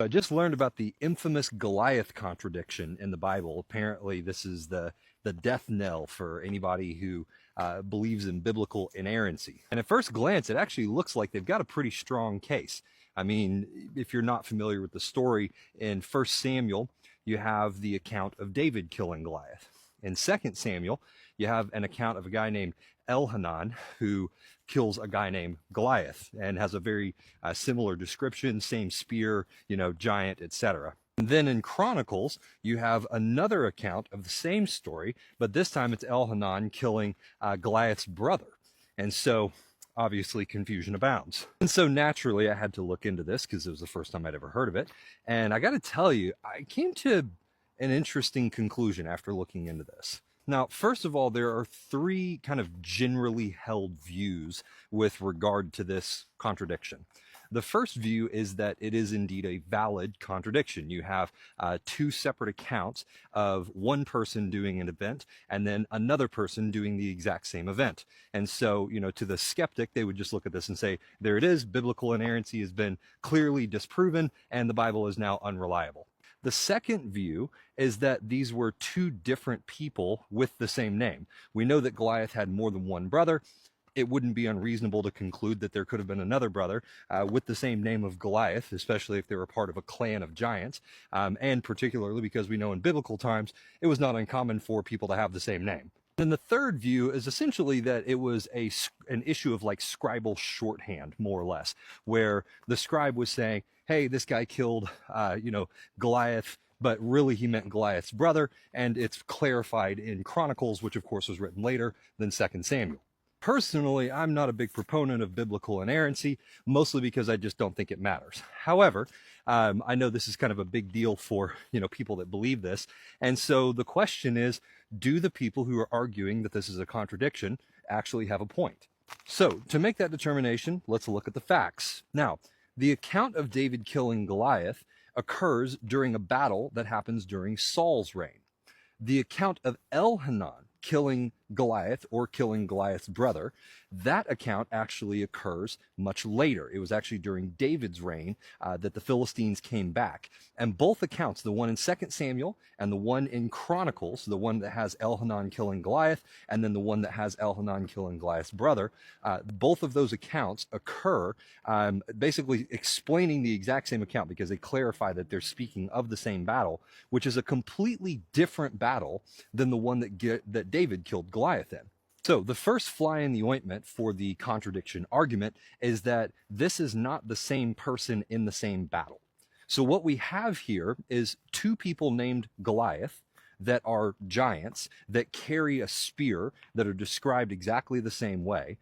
I just learned about the infamous Goliath contradiction in the Bible. Apparently, this is the death knell for anybody who believes in biblical inerrancy. And at first glance, it actually looks like they've got a pretty strong case. I mean, if you're not familiar with the story, in 1 Samuel, you have the account of David killing Goliath. In 2 Samuel, you have an account of a guy named Elhanan who kills a guy named Goliath and has a very similar description, same spear, giant, etc. And then in Chronicles, you have another account of the same story, but this time it's Elhanan killing Goliath's brother. And so obviously confusion abounds. And so naturally I had to look into this because it was the first time I'd ever heard of it. And I got to tell you, I came to an interesting conclusion after looking into this. Now, first of all, there are three kind of generally held views with regard to this contradiction. The first view is that it is indeed a valid contradiction. You have two separate accounts of one person doing an event and then another person doing the exact same event. And so, to the skeptic, they would just look at this and say, there it is, biblical inerrancy has been clearly disproven and the Bible is now unreliable. The second view is that these were two different people with the same name. We know that Goliath had more than one brother. It wouldn't be unreasonable to conclude that there could have been another brother with the same name of Goliath, especially if they were part of a clan of giants, and particularly because we know in biblical times it was not uncommon for people to have the same name. Then the third view is essentially that it was an issue of like scribal shorthand, more or less, where the scribe was saying, hey, this guy killed, Goliath, but really he meant Goliath's brother, and it's clarified in Chronicles, which of course was written later than 2 Samuel. Personally, I'm not a big proponent of biblical inerrancy, mostly because I just don't think it matters. However, I know this is kind of a big deal for, people that believe this. And so the question is, do the people who are arguing that this is a contradiction actually have a point? So to make that determination, let's look at the facts. Now, the account of David killing Goliath occurs during a battle that happens during Saul's reign. The account of Elhanan killing Goliath or killing Goliath's brother, that account actually occurs much later. It was actually during David's reign that the Philistines came back. And both accounts, the one in 2 Samuel and the one in Chronicles, the one that has Elhanan killing Goliath and then the one that has Elhanan killing Goliath's brother, both of those accounts occur basically explaining the exact same account because they clarify that they're speaking of the same battle, which is a completely different battle than the one that David killed Goliath in. So the first fly in the ointment for the contradiction argument is that this is not the same person in the same battle. So what we have here is two people named Goliath that are giants that carry a spear that are described exactly the same way,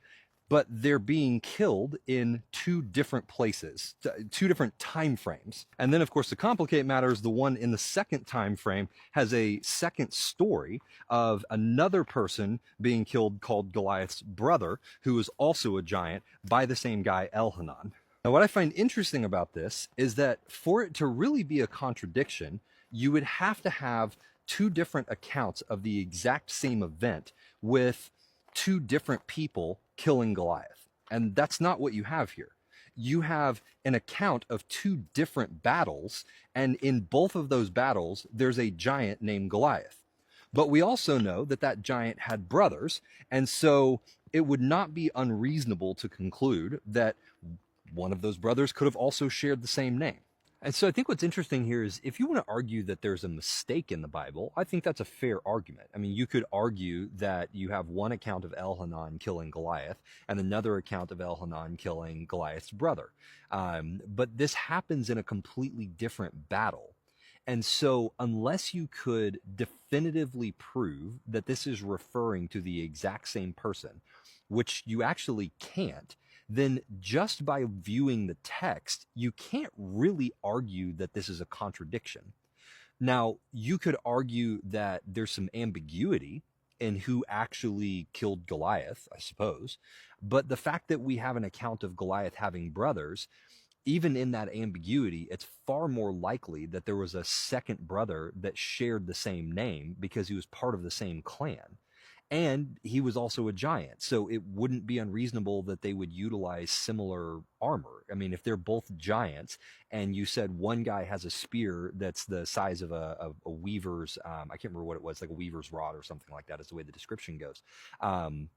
but they're being killed in two different places, two different time frames. And then, of course, to complicate matters, the one in the second time frame has a second story of another person being killed called Goliath's brother, who is also a giant, by the same guy, Elhanan. Now, what I find interesting about this is that for it to really be a contradiction, you would have to have two different accounts of the exact same event with two different people killing Goliath. And that's not what you have here. You have an account of two different battles, and in both of those battles, there's a giant named Goliath. But we also know that that giant had brothers, and so it would not be unreasonable to conclude that one of those brothers could have also shared the same name. And so I think what's interesting here is if you want to argue that there's a mistake in the Bible, I think that's a fair argument. I mean, you could argue that you have one account of Elhanan killing Goliath and another account of Elhanan killing Goliath's brother. But this happens in a completely different battle. And so unless you could definitively prove that this is referring to the exact same person, which you actually can't, then just by viewing the text, you can't really argue that this is a contradiction. Now, you could argue that there's some ambiguity in who actually killed Goliath, I suppose. But the fact that we have an account of Goliath having brothers, even in that ambiguity, it's far more likely that there was a second brother that shared the same name because he was part of the same clan. And he was also a giant, so it wouldn't be unreasonable that they would utilize similar armor. I mean, if they're both giants and you said one guy has a spear that's the size of a weaver's, I can't remember what it was, like a weaver's rod or something like that is the way the description goes. um,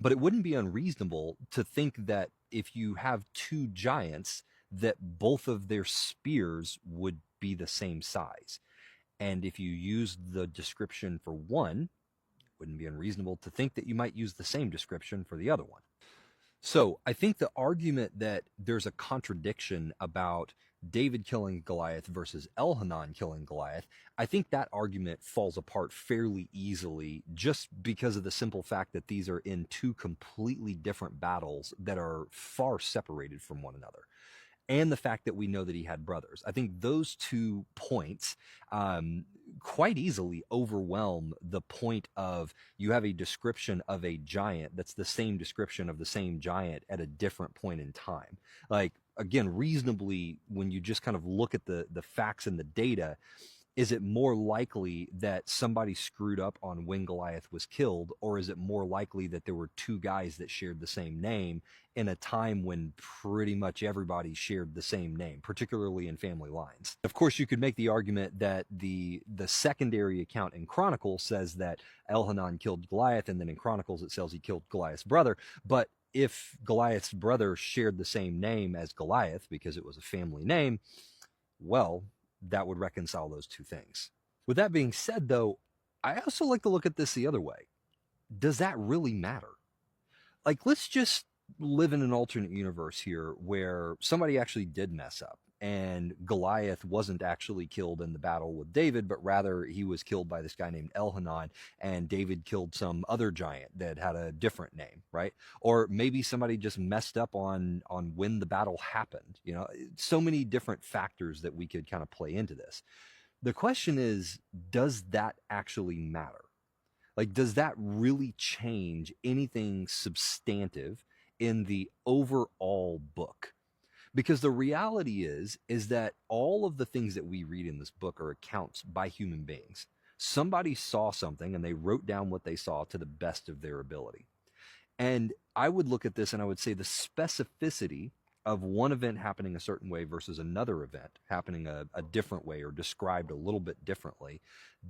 but it wouldn't be unreasonable to think that if you have two giants, that both of their spears would be the same size. And if you use the description for one, wouldn't be unreasonable to think that you might use the same description for the other one. So I think the argument that there's a contradiction about David killing Goliath versus Elhanan killing Goliath, I think that argument falls apart fairly easily just because of the simple fact that these are in two completely different battles that are far separated from one another, and the fact that we know that he had brothers. I think those 2 points quite easily overwhelm the point of you have a description of a giant that's the same description of the same giant at a different point in time. Like, again, reasonably, when you just kind of look at the facts and the data, is it more likely that somebody screwed up on when Goliath was killed, or is it more likely that there were 2 guys that shared the same name in a time when pretty much everybody shared the same name, particularly in family lines? Of course, you could make the argument that the secondary account in Chronicles says that Elhanan killed Goliath, and then in Chronicles it says he killed Goliath's brother. But if Goliath's brother shared the same name as Goliath because it was a family name, well, that would reconcile those 2 things. With that being said, though, I also like to look at this the other way. Does that really matter? Like, let's just live in an alternate universe here where somebody actually did mess up and Goliath wasn't actually killed in the battle with David, but rather he was killed by this guy named Elhanan, and David killed some other giant that had a different name, right? Or maybe somebody just messed up on when the battle happened. You know, so many different factors that we could kind of play into this. The question is, does that actually matter? Like, does that really change anything substantive in the overall book? Because the reality is that all of the things that we read in this book are accounts by human beings. Somebody saw something and they wrote down what they saw to the best of their ability. And I would look at this and I would say the specificity of one event happening a certain way versus another event happening a different way or described a little bit differently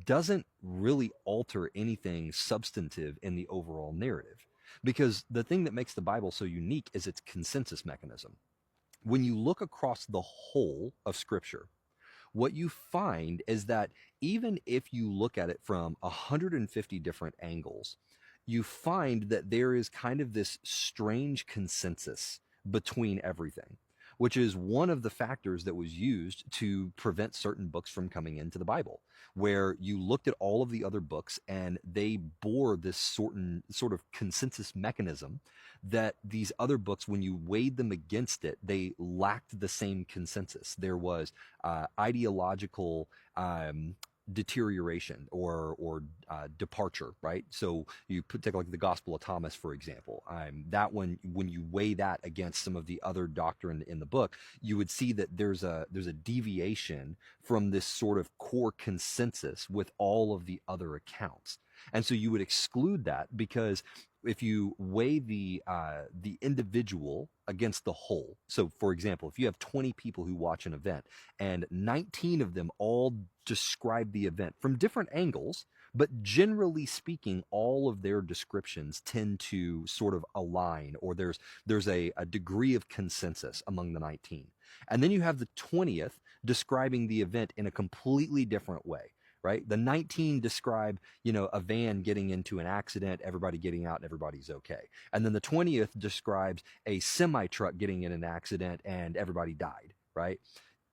doesn't really alter anything substantive in the overall narrative. Because the thing that makes the Bible so unique is its consensus mechanism. When you look across the whole of Scripture, what you find is that even if you look at it from 150 different angles, you find that there is kind of this strange consensus between everything, which is one of the factors that was used to prevent certain books from coming into the Bible, where you looked at all of the other books and they bore this sort of consensus mechanism that these other books, when you weighed them against it, they lacked the same consensus. There was ideological deterioration or departure, right? So you take like the Gospel of Thomas, for example. That one, when you weigh that against some of the other doctrine in the book, you would see that there's a deviation from this sort of core consensus with all of the other accounts. And so you would exclude that because if you weigh the individual against the whole, so for example, if you have 20 people who watch an event and 19 of them all describe the event from different angles, but generally speaking, all of their descriptions tend to sort of align, or there's a degree of consensus among the 19. And then you have the 20th describing the event in a completely different way. Right? The 19 describe, a van getting into an accident, everybody getting out and everybody's okay. And then the 20th describes a semi-truck getting in an accident and everybody died, right?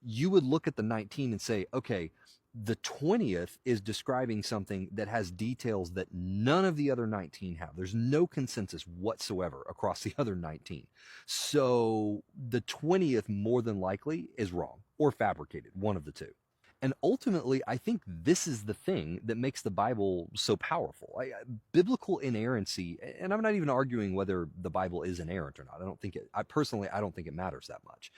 You would look at the 19 and say, okay, the 20th is describing something that has details that none of the other 19 have. There's no consensus whatsoever across the other 19. So the 20th more than likely is wrong or fabricated, one of the two. And ultimately, I think this is the thing that makes the Bible so powerful. Biblical inerrancy, and I'm not even arguing whether the Bible is inerrant or not. I don't think it matters that much.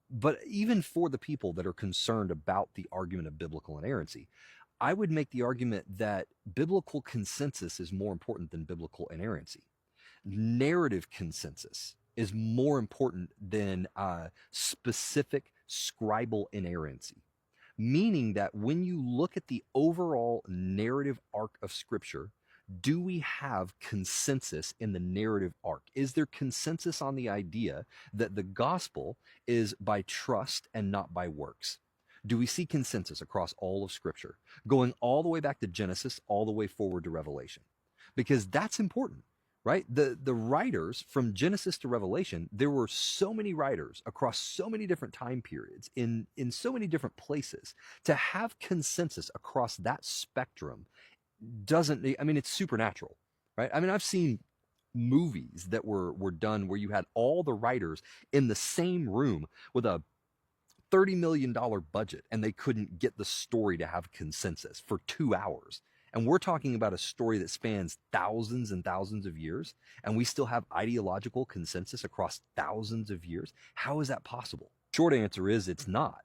But even for the people that are concerned about the argument of biblical inerrancy, I would make the argument that biblical consensus is more important than biblical inerrancy. Narrative consensus is more important than specific scribal inerrancy. Meaning that when you look at the overall narrative arc of Scripture, do we have consensus in the narrative arc? Is there consensus on the idea that the gospel is by trust and not by works? Do we see consensus across all of Scripture, going all the way back to Genesis, all the way forward to Revelation? Because that's important, right? The writers from Genesis to Revelation, there were so many writers across so many different time periods in so many different places. To have consensus across that spectrum doesn't, I mean, it's supernatural, right? I mean, I've seen movies that were done where you had all the writers in the same room with a $30 million budget and they couldn't get the story to have consensus for 2 hours. And we're talking about a story that spans thousands and thousands of years, and we still have ideological consensus across thousands of years. How is that possible? Short answer is it's not,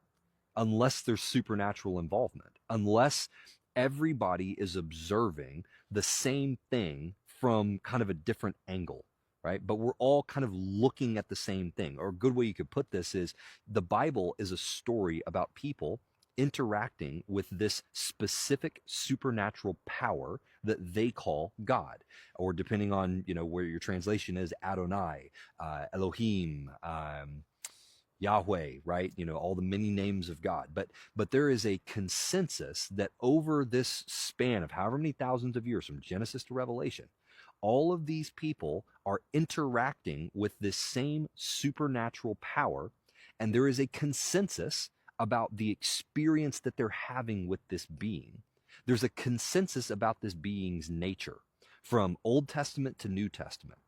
unless there's supernatural involvement, unless everybody is observing the same thing from kind of a different angle, right? But we're all kind of looking at the same thing. Or a good way you could put this is the Bible is a story about people interacting with this specific supernatural power that they call God, or depending on, you know, where your translation is, Adonai, Elohim, Yahweh, right? You know, all the many names of God. But there is a consensus that over this span of however many thousands of years, from Genesis to Revelation, all of these people are interacting with this same supernatural power, and there is a consensus about the experience that they're having with this being. There's a consensus about this being's nature from Old Testament to New Testament.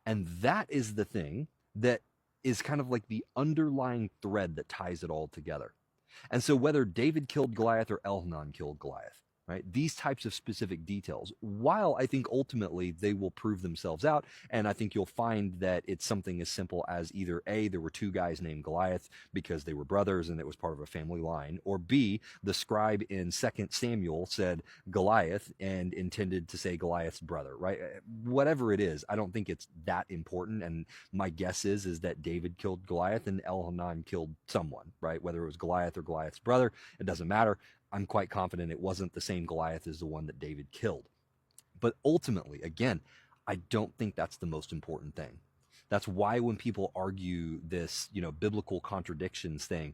And that is the thing that is kind of like the underlying thread that ties it all together. And so whether David killed Goliath or Elhanan killed Goliath, right? These types of specific details, while I think ultimately they will prove themselves out, and I think you'll find that it's something as simple as either A, there were two guys named Goliath because they were brothers and it was part of a family line, or B, the scribe in 2 Samuel said Goliath and intended to say Goliath's brother, right? Whatever it is, I don't think it's that important, and my guess is that David killed Goliath and Elhanan killed someone, right? Whether it was Goliath or Goliath's brother, it doesn't matter. I'm quite confident it wasn't the same Goliath as the one that David killed. But ultimately, again, I don't think that's the most important thing. That's why when people argue this, you know, biblical contradictions thing,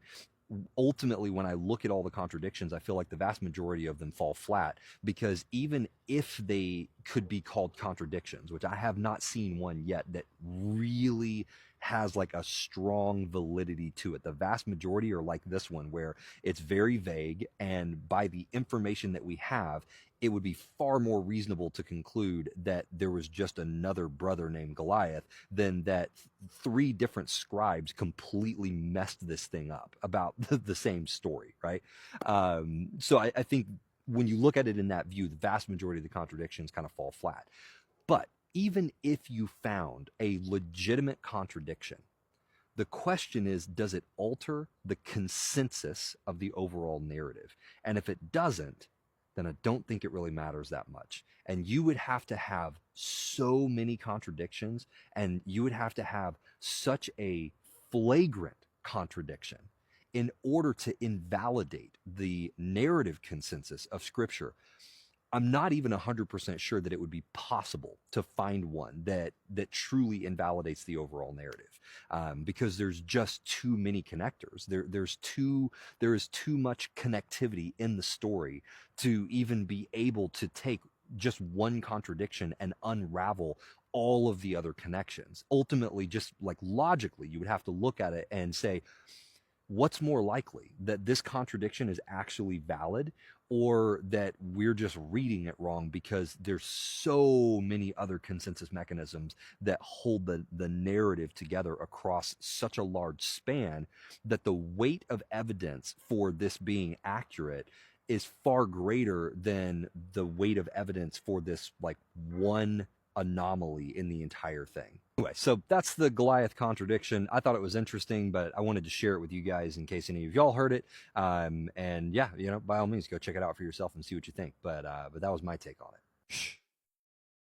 ultimately when I look at all the contradictions, I feel like the vast majority of them fall flat, because even if they could be called contradictions, which I have not seen one yet that really has like a strong validity to it, the vast majority are like this one, where it's very vague, and by the information that we have, it would be far more reasonable to conclude that there was just another brother named Goliath than that three different scribes completely messed this thing up about the same story, right? So I think when you look at it in that view, the vast majority of the contradictions kind of fall flat. But even if you found a legitimate contradiction, the question is, does it alter the consensus of the overall narrative? And if it doesn't, then I don't think it really matters that much. And you would have to have so many contradictions, and you would have to have such a flagrant contradiction in order to invalidate the narrative consensus of Scripture. I'm not even 100% sure that it would be possible to find one that truly invalidates the overall narrative, because there's just too many connectors. There is too much connectivity in the story to even be able to take just one contradiction and unravel all of the other connections. Ultimately, just like logically, you would have to look at it and say, what's more likely, that this contradiction is actually valid, or that we're just reading it wrong because there's so many other consensus mechanisms that hold the narrative together across such a large span that the weight of evidence for this being accurate is far greater than the weight of evidence for this like one anomaly in the entire thing. Anyway, so that's the Goliath contradiction. I thought it was interesting, but I wanted to share it with you guys in case any of y'all heard it. And yeah, by all means, go check it out for yourself and see what you think. But that was my take on it. Shh.